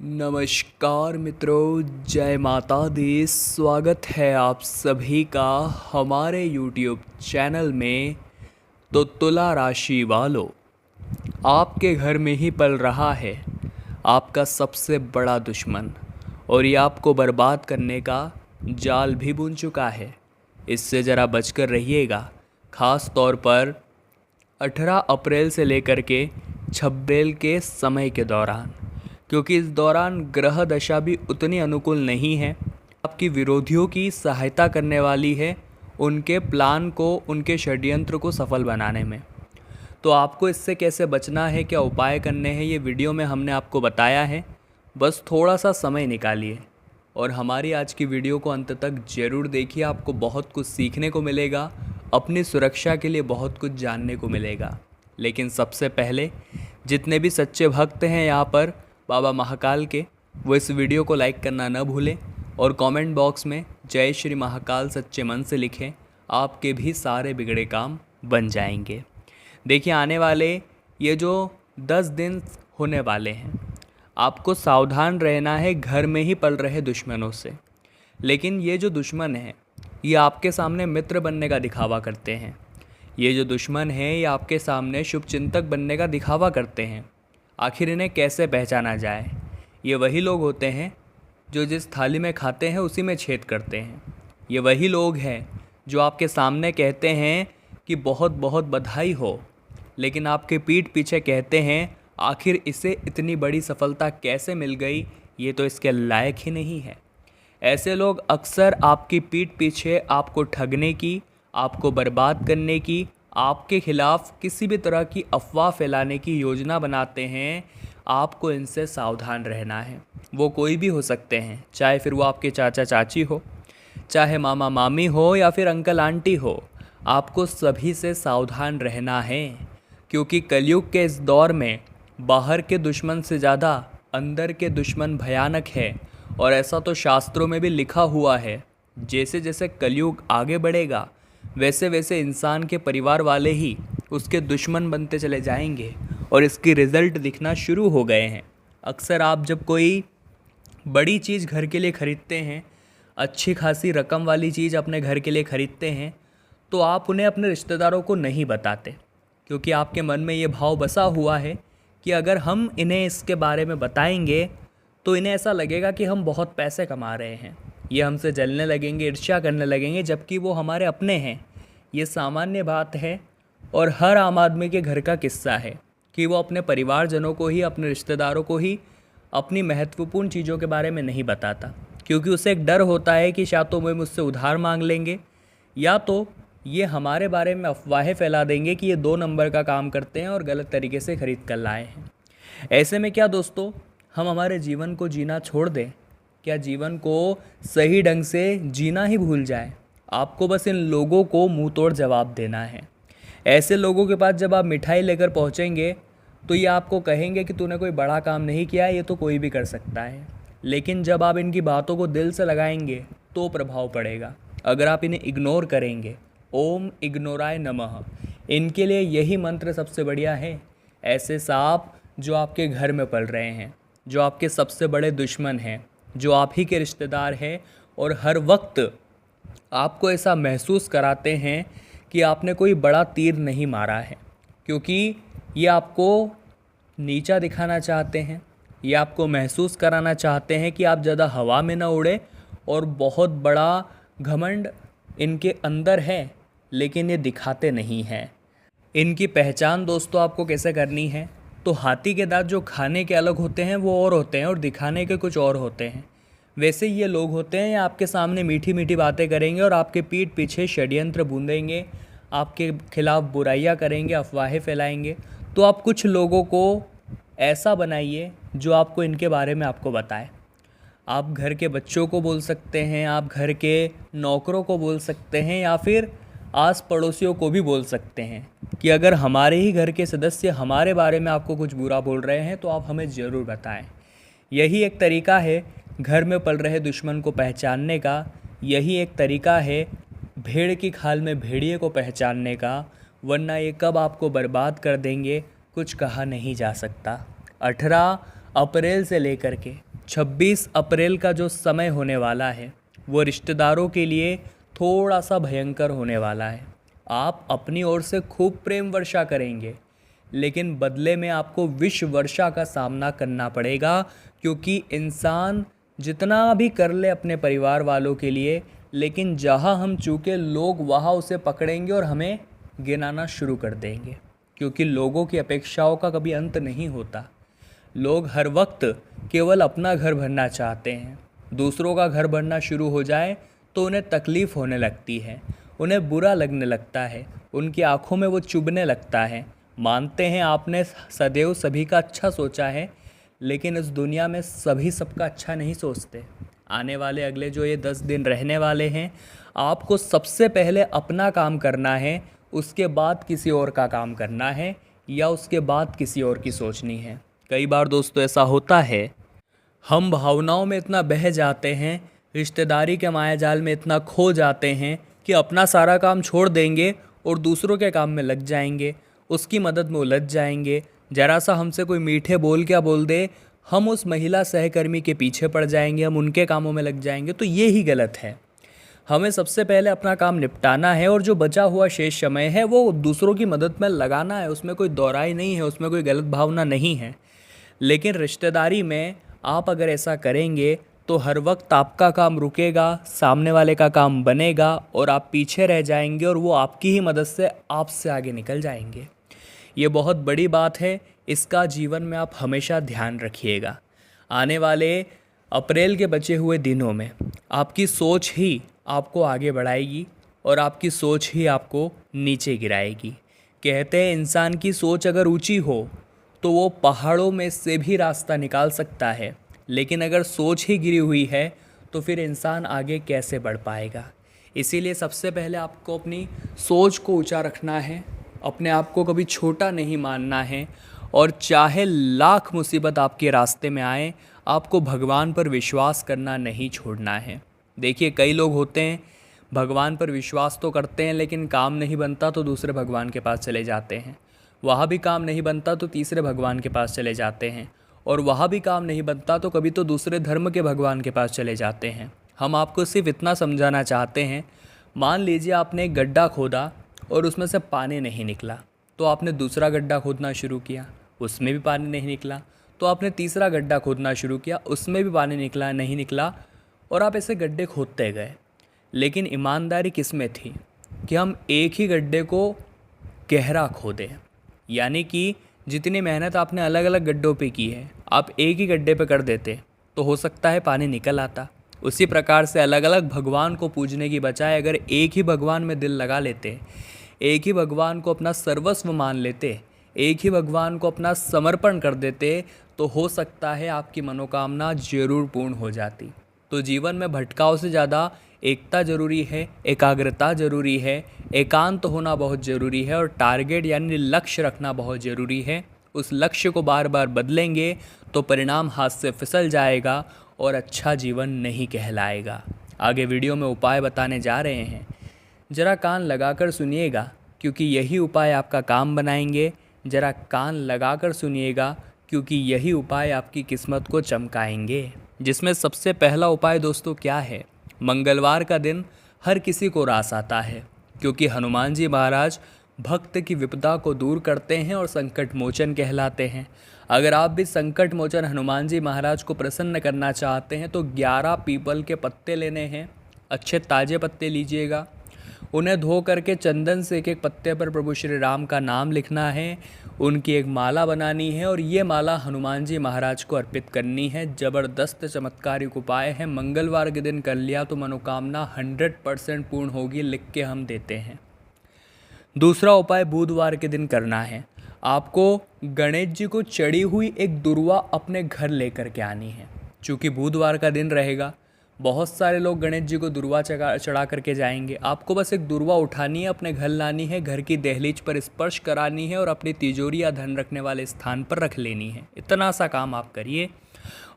नमस्कार मित्रों, जय माता दी। स्वागत है आप सभी का हमारे YouTube चैनल में। तो तुला राशि वालों, आपके घर में ही पल रहा है आपका सबसे बड़ा दुश्मन, और ये आपको बर्बाद करने का जाल भी बुन चुका है। इससे ज़रा बचकर रहिएगा, ख़ास तौर पर 18 अप्रैल से लेकर के 26 के समय के दौरान, क्योंकि इस दौरान ग्रह दशा भी उतनी अनुकूल नहीं है। आपकी विरोधियों की सहायता करने वाली है उनके प्लान को, उनके षड्यंत्र को सफल बनाने में। तो आपको इससे कैसे बचना है, क्या उपाय करने हैं, ये वीडियो में हमने आपको बताया है। बस थोड़ा सा समय निकालिए और हमारी आज की वीडियो को अंत तक ज़रूर देखिए। आपको बहुत कुछ सीखने को मिलेगा, अपनी सुरक्षा के लिए बहुत कुछ जानने को मिलेगा। लेकिन सबसे पहले जितने भी सच्चे भक्त हैं यहाँ पर बाबा महाकाल के, वो इस वीडियो को लाइक करना न भूलें और कमेंट बॉक्स में जय श्री महाकाल सच्चे मन से लिखें। आपके भी सारे बिगड़े काम बन जाएंगे। देखिए, आने वाले ये जो 10 दिन होने वाले हैं, आपको सावधान रहना है घर में ही पल रहे दुश्मनों से। लेकिन ये जो दुश्मन हैं, ये आपके सामने मित्र बनने का दिखावा करते हैं। ये जो दुश्मन हैं, ये आपके सामने शुभचिंतक बनने का दिखावा करते हैं। आखिर इन्हें कैसे पहचाना जाए? ये वही लोग होते हैं जो जिस थाली में खाते हैं उसी में छेद करते हैं। ये वही लोग हैं जो आपके सामने कहते हैं कि बहुत बहुत बधाई हो, लेकिन आपके पीठ पीछे कहते हैं आखिर इसे इतनी बड़ी सफलता कैसे मिल गई, ये तो इसके लायक ही नहीं है। ऐसे लोग अक्सर आपकी पीठ पीछे आपको ठगने की, आपको बर्बाद करने की, आपके खिलाफ किसी भी तरह की अफवाह फैलाने की योजना बनाते हैं। आपको इनसे सावधान रहना है। वो कोई भी हो सकते हैं, चाहे फिर वो आपके चाचा चाची हो, चाहे मामा मामी हो, या फिर अंकल आंटी हो। आपको सभी से सावधान रहना है, क्योंकि कलयुग के इस दौर में बाहर के दुश्मन से ज़्यादा अंदर के दुश्मन भयानक है। और ऐसा तो शास्त्रों में भी लिखा हुआ है, जैसे जैसे कलयुग आगे बढ़ेगा वैसे वैसे इंसान के परिवार वाले ही उसके दुश्मन बनते चले जाएंगे, और इसकी रिज़ल्ट दिखना शुरू हो गए हैं। अक्सर आप जब कोई बड़ी चीज़ घर के लिए ख़रीदते हैं, अच्छी खासी रकम वाली चीज़ अपने घर के लिए ख़रीदते हैं, तो आप उन्हें अपने रिश्तेदारों को नहीं बताते, क्योंकि आपके मन में ये भाव बसा हुआ है कि अगर हम इन्हें इसके बारे में बताएंगे तो इन्हें ऐसा लगेगा कि हम बहुत पैसे कमा रहे हैं। ये हमसे जलने लगेंगे, ईर्ष्या करने लगेंगे, जबकि वो हमारे अपने हैं। ये सामान्य बात है और हर आम आदमी के घर का किस्सा है कि वो अपने परिवारजनों को ही, अपने रिश्तेदारों को ही अपनी महत्वपूर्ण चीज़ों के बारे में नहीं बताता, क्योंकि उसे एक डर होता है कि शायद तो वे मुझसे उधार मांग लेंगे, या तो ये हमारे बारे में अफवाहें फैला देंगे कि ये 2 नंबर का काम करते हैं और गलत तरीके से खरीद कर लाए हैं। ऐसे में क्या दोस्तों, हम हमारे जीवन को जीना छोड़ दें? क्या जीवन को सही ढंग से जीना ही भूल जाए? आपको बस इन लोगों को मुंह तोड़ जवाब देना है। ऐसे लोगों के पास जब आप मिठाई लेकर पहुंचेंगे तो ये आपको कहेंगे कि तूने कोई बड़ा काम नहीं किया है, ये तो कोई भी कर सकता है। लेकिन जब आप इनकी बातों को दिल से लगाएंगे तो प्रभाव पड़ेगा। अगर आप इन्हें इग्नोर करेंगे, ओम इग्नोराय नमः, इनके लिए यही मंत्र सबसे बढ़िया है। ऐसे सांप जो आपके घर में पल रहे हैं, जो आपके सबसे बड़े दुश्मन हैं, जो आप ही के रिश्तेदार हैं, और हर वक्त आपको ऐसा महसूस कराते हैं कि आपने कोई बड़ा तीर नहीं मारा है, क्योंकि ये आपको नीचा दिखाना चाहते हैं। ये आपको महसूस कराना चाहते हैं कि आप ज़्यादा हवा में ना उड़े, और बहुत बड़ा घमंड इनके अंदर है, लेकिन ये दिखाते नहीं हैं। इनकी पहचान दोस्तों आपको कैसे करनी है? तो हाथी के दांत जो खाने के अलग होते हैं वो और होते हैं, और दिखाने के कुछ और होते हैं। वैसे ये लोग होते हैं, ये आपके सामने मीठी मीठी बातें करेंगे और आपके पीठ पीछे षड्यंत्र बूंदेंगे, आपके खिलाफ बुराइयां करेंगे, अफवाहें फैलाएंगे। तो आप कुछ लोगों को ऐसा बनाइए जो आपको इनके बारे में आपको बताए। आप घर के बच्चों को बोल सकते हैं, आप घर के नौकरों को बोल सकते हैं, या फिर आस पड़ोसियों को भी बोल सकते हैं कि अगर हमारे ही घर के सदस्य हमारे बारे में आपको कुछ बुरा बोल रहे हैं तो आप हमें ज़रूर बताएं। यही एक तरीका है घर में पल रहे दुश्मन को पहचानने का। यही एक तरीका है भेड़ की खाल में भेड़िए को पहचानने का, वरना ये कब आपको बर्बाद कर देंगे कुछ कहा नहीं जा सकता। 18 अप्रैल से लेकर के 26 अप्रैल का जो समय होने वाला है वो रिश्तेदारों के लिए थोड़ा सा भयंकर होने वाला है। आप अपनी ओर से खूब प्रेम वर्षा करेंगे, लेकिन बदले में आपको विष वर्षा का सामना करना पड़ेगा, क्योंकि इंसान जितना भी कर ले अपने परिवार वालों के लिए, लेकिन जहाँ हम चूके लोग वहाँ उसे पकड़ेंगे और हमें गिनाना शुरू कर देंगे, क्योंकि लोगों की अपेक्षाओं का कभी अंत नहीं होता। लोग हर वक्त केवल अपना घर भरना चाहते हैं। दूसरों का घर भरना शुरू हो जाए तो उन्हें तकलीफ़ होने लगती है, उन्हें बुरा लगने लगता है, उनकी आंखों में वो चुभने लगता है। मानते हैं आपने सदैव सभी का अच्छा सोचा है, लेकिन इस दुनिया में सभी सबका अच्छा नहीं सोचते। आने वाले अगले जो ये 10 दिन रहने वाले हैं, आपको सबसे पहले अपना काम करना है, उसके बाद किसी और का काम करना है, या उसके बाद किसी और की सोचनी है। कई बार दोस्तों ऐसा होता है, हम भावनाओं में इतना बह जाते हैं, रिश्तेदारी के मायाजाल में इतना खो जाते हैं कि अपना सारा काम छोड़ देंगे और दूसरों के काम में लग जाएंगे, उसकी मदद में उलझ जाएंगे। जरा सा हमसे कोई मीठे बोल क्या बोल दे, हम उस महिला सहकर्मी के पीछे पड़ जाएंगे, हम उनके कामों में लग जाएंगे। तो ये ही गलत है। हमें सबसे पहले अपना काम निपटाना है और जो बचा हुआ शेष समय है वो दूसरों की मदद में लगाना है। उसमें कोई दोहराई नहीं है, उसमें कोई गलत भावना नहीं है। लेकिन रिश्तेदारी में आप अगर ऐसा करेंगे तो हर वक्त आपका काम रुकेगा, सामने वाले का काम बनेगा और आप पीछे रह जाएंगे और वो आपकी ही मदद से आपसे आगे निकल जाएंगे। ये बहुत बड़ी बात है, इसका जीवन में आप हमेशा ध्यान रखिएगा। आने वाले अप्रैल के बचे हुए दिनों में आपकी सोच ही आपको आगे बढ़ाएगी और आपकी सोच ही आपको नीचे गिराएगी। कहते हैं इंसान की सोच अगर ऊंची हो तो वो पहाड़ों में से भी रास्ता निकाल सकता है, लेकिन अगर सोच ही गिरी हुई है तो फिर इंसान आगे कैसे बढ़ पाएगा। इसीलिए सबसे पहले आपको अपनी सोच को ऊंचा रखना है, अपने आप को कभी छोटा नहीं मानना है, और चाहे लाख मुसीबत आपके रास्ते में आए, आपको भगवान पर विश्वास करना नहीं छोड़ना है। देखिए, कई लोग होते हैं भगवान पर विश्वास तो करते हैं, लेकिन काम नहीं बनता तो दूसरे भगवान के पास चले जाते हैं, वहाँ भी काम नहीं बनता तो तीसरे भगवान के पास चले जाते हैं, और वहाँ भी काम नहीं बनता तो कभी तो दूसरे धर्म के भगवान के पास चले जाते हैं। हम आपको सिर्फ इतना समझाना चाहते हैं, मान लीजिए आपने एक गड्ढा खोदा और उसमें से पानी नहीं निकला, तो आपने दूसरा गड्ढा खोदना शुरू किया, उसमें भी पानी नहीं निकला, तो आपने तीसरा गड्ढा खोदना शुरू किया, उसमें भी पानी नहीं निकला, और आप ऐसे गड्ढे खोदते गए। लेकिन ईमानदारी किस में थी कि हम एक ही गड्ढे को गहरा खोदें, यानी कि जितनी मेहनत आपने अलग अलग गड्ढों पे की है आप एक ही गड्ढे पे कर देते तो हो सकता है पानी निकल आता। उसी प्रकार से अलग अलग भगवान को पूजने की बजाय अगर एक ही भगवान में दिल लगा लेते, एक ही भगवान को अपना सर्वस्व मान लेते, एक ही भगवान को अपना समर्पण कर देते, तो हो सकता है आपकी मनोकामना जरूर पूर्ण हो जाती। तो जीवन में भटकाव से ज़्यादा एकता ज़रूरी है, एकाग्रता ज़रूरी है, एकांत होना बहुत ज़रूरी है, और टारगेट यानी लक्ष्य रखना बहुत ज़रूरी है। उस लक्ष्य को बार बार बदलेंगे तो परिणाम हाथ से फिसल जाएगा और अच्छा जीवन नहीं कहलाएगा। आगे वीडियो में उपाय बताने जा रहे हैं, ज़रा कान लगाकर सुनिएगा, क्योंकि यही उपाय आपका काम बनाएंगे। ज़रा कान लगाकर सुनिएगा, क्योंकि यही उपाय आपकी किस्मत को चमकाएंगे। जिसमें सबसे पहला उपाय दोस्तों क्या है, मंगलवार का दिन हर किसी को रास आता है, क्योंकि हनुमान जी महाराज भक्त की विपदा को दूर करते हैं और संकट मोचन कहलाते हैं। अगर आप भी संकट मोचन हनुमान जी महाराज को प्रसन्न करना चाहते हैं तो 11 पीपल के पत्ते लेने हैं, अच्छे ताज़े पत्ते लीजिएगा, उन्हें धो करके चंदन से एक एक पत्ते पर प्रभु श्री राम का नाम लिखना है, उनकी एक माला बनानी है और ये माला हनुमान जी महाराज को अर्पित करनी है। ज़बरदस्त चमत्कारिक उपाय है, मंगलवार के दिन कर लिया तो मनोकामना 100% पूर्ण होगी, लिख के हम देते हैं। दूसरा उपाय बुधवार के दिन करना है। आपको गणेश जी को चढ़ी हुई एक दुर्वा अपने घर लेकर के आनी है। चूँकि बुधवार का दिन रहेगा, बहुत सारे लोग गणेश जी को दुर्वा चढ़ा करके जाएंगे। आपको बस एक दुर्वा उठानी है, अपने घर लानी है, घर की दहलीज पर स्पर्श करानी है और अपनी तिजोरी या धन रखने वाले स्थान पर रख लेनी है। इतना सा काम आप करिए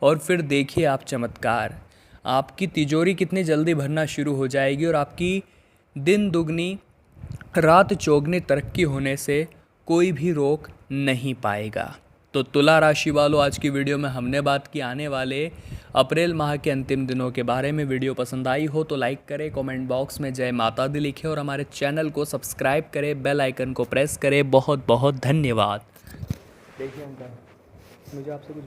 और फिर देखिए आप चमत्कार, आपकी तिजोरी कितनी जल्दी भरना शुरू हो जाएगी और आपकी दिन दुगनी रात चौगनी तरक्की होने से कोई भी रोक नहीं पाएगा। तो तुला राशि वालों, आज की वीडियो में हमने बात की आने वाले अप्रैल माह के अंतिम दिनों के बारे में। वीडियो पसंद आई हो तो लाइक करें, कमेंट बॉक्स में जय माता दी लिखें और हमारे चैनल को सब्सक्राइब करें, बेल आइकन को प्रेस करें। बहुत बहुत धन्यवाद। देखिए अंकल, मुझे आपसे कुछ